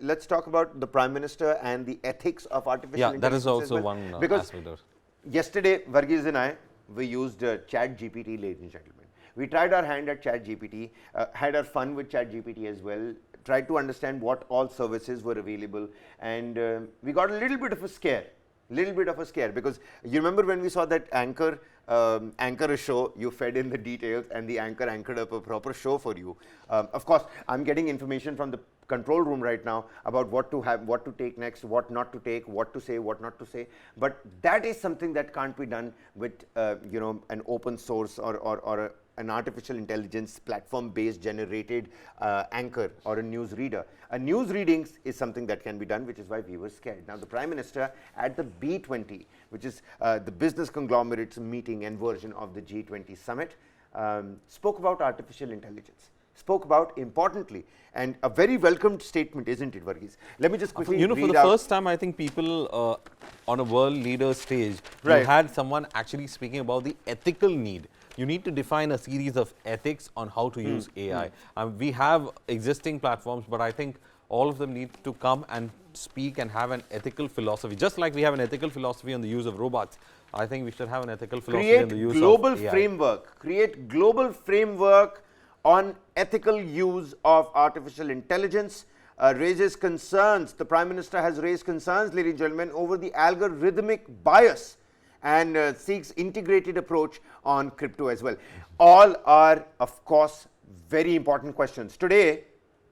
let's talk about the Prime Minister and the ethics of artificial intelligence. That is also well. one because aspect of it. Yesterday, Varghese and I, we used ChatGPT, ladies and gentlemen. We tried our hand at ChatGPT, had our fun with ChatGPT as well, tried to understand what all services were available, and we got a little bit of a scare. Because you remember when we saw that anchor a show, you fed in the details and the anchor anchored up a proper show for you. Of course, I'm getting information from the control room right now about what to have, what to take next, what not to take, what to say, what not to say. But that is something that can't be done with an open source or an artificial intelligence platform-based generated anchor or a news reader. A news readings is something that can be done, which is why we were scared. Now, the Prime Minister at the B20, which is the business conglomerates meeting and version of the G20 summit, spoke about artificial intelligence. Spoke about importantly, and a very welcomed statement, isn't it, Varghese? Let me just quickly for the first time, I think people on a world leader stage, you had someone actually speaking about the ethical need. You need to define a series of ethics on how to use AI. We have existing platforms, but I think all of them need to come and speak and have an ethical philosophy. Just like we have an ethical philosophy on the use of robots, I think we should have an ethical philosophy on the use of AI. Create global framework on ethical use of artificial intelligence. Raises concerns. The Prime Minister has raised concerns, ladies and gentlemen, over the algorithmic bias and seeks integrated approach on crypto as well. All are, of course, very important questions. Today,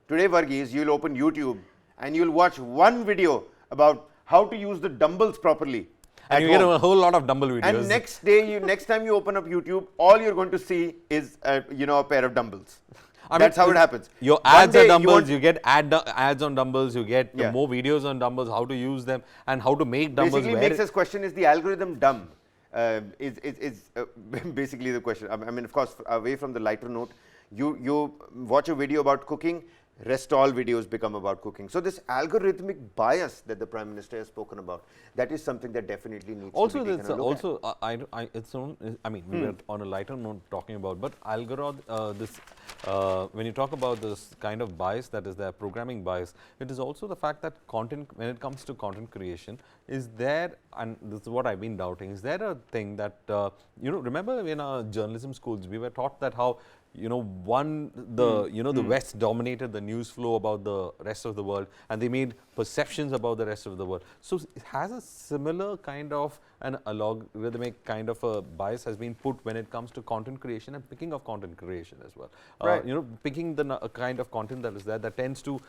Varghese, you'll open YouTube and you'll watch one video about how to use the dumbbells properly. And you get a whole lot of dumbbell videos. And next time you open up YouTube, all you're going to see is a pair of dumbbells. That's how it happens. Your ads are dumbbells, you get ads on dumbbells, you get more videos on dumbbells, how to use them and how to make dumbbells. Basically makes us question, is the algorithm dumb? Is basically the question. I mean, of course, away from the lighter note, you watch a video about cooking, rest all videos become about cooking. So this algorithmic bias that the Prime Minister has spoken about, that is something that definitely needs to be taken a look at. We were on a lighter note talking about, but when you talk about this kind of bias that is there, programming bias, it is also the fact that content, when it comes to content creation, is there, and this is what I've been doubting, is there a thing that, remember in our journalism schools, we were taught that how the West dominated the news flow about the rest of the world, and they made perceptions about the rest of the world. So it has a similar kind of an algorithmic kind of a bias has been put when it comes to content creation and picking of content creation as well. Picking the kind of content that is there that tends to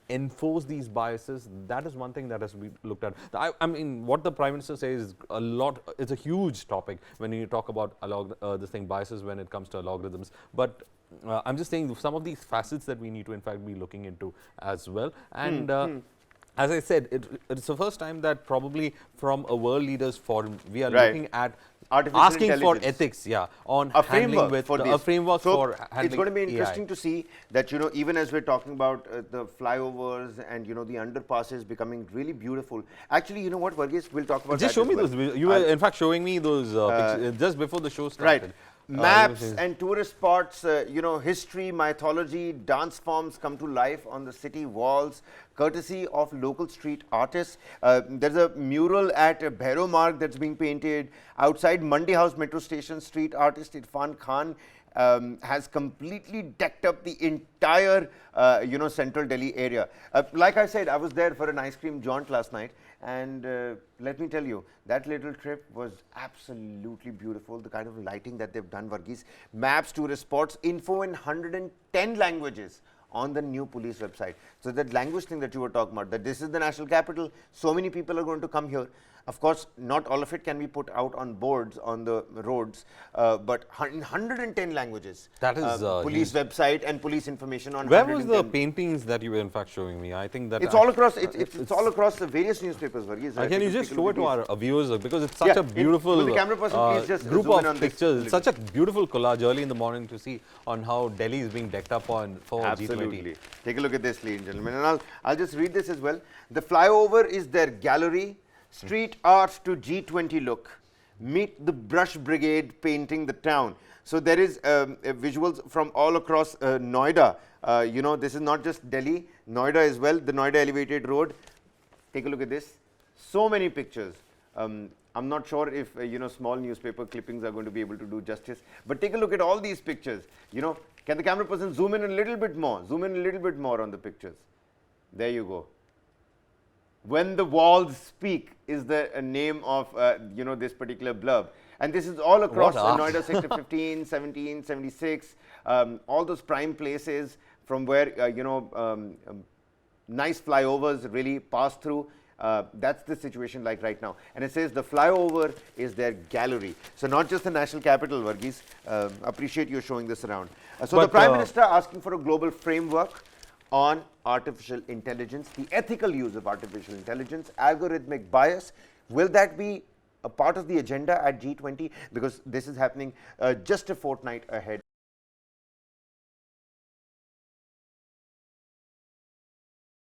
enforce these biases. That is one thing that has been looked at. I mean, what the Prime Minister says is a lot. It's a huge topic when you talk about biases when it comes to algorithms. But I'm just saying some of these facets that we need to in fact be looking into as well. And as I said, it's the first time that probably from a world leaders forum we are looking at asking for ethics, on a framework for a framework for handling it's going to be interesting AI. to see that even as we're talking about the flyovers and the underpasses becoming really beautiful. Actually, you know what, Varghese, we'll talk about just that show me well. those. You were in fact showing me those pictures just before the show started. Right. Maps and tourist spots, history, mythology, dance forms come to life on the city walls, courtesy of local street artists. There's a mural at Bhairo Marg that's being painted. Outside Mandi House Metro Station, street artist Irfan Khan has completely decked up the entire, central Delhi area. Like I said, I was there for an ice cream jaunt last night. And let me tell you, that little trip was absolutely beautiful. The kind of lighting that they've done, Varghese. Maps, tourist spots, info in 110 languages on the new police website. So that language thing that you were talking about, that this is the national capital, so many people are going to come here. Of course, not all of it can be put out on boards on the roads, but in 110 languages. That is police website and police information on. Where was the paintings that you were in fact showing me? I think that it's all across. It's all across the various newspapers. Can you just show it to our viewers, because it's such a beautiful will the camera person please just group of pictures. It's such a beautiful collage early in the morning to see on how Delhi is being decked up for Absolutely. G20. Take a look at this, ladies and gentlemen, and I'll just read this as well. The flyover is their gallery. Street art to G20 look. meet the brush brigade painting the town. So there is visuals from all across Noida. You know, this is not just Delhi, Noida as well, the Noida elevated road. Take a look at this. So many pictures. I'm not sure if you know, small newspaper clippings are going to be able to do justice, but take a look at all these pictures. You know, can the camera person zoom in a little bit more? Zoom in a little bit more on the pictures. There you go. When the walls speak is the name of you know, this particular blurb, and this is all across Noida sector 15, 17, 76, all those prime places from where you know, nice flyovers really pass through. That's the situation like right now. And it says the flyover is their gallery. So not just the national capital, Varghese. Appreciate you showing this around. So the Prime Minister asking for a global framework on artificial intelligence, the ethical use of artificial intelligence, algorithmic bias. Will that be a part of the agenda at G20? Because this is happening just a fortnight ahead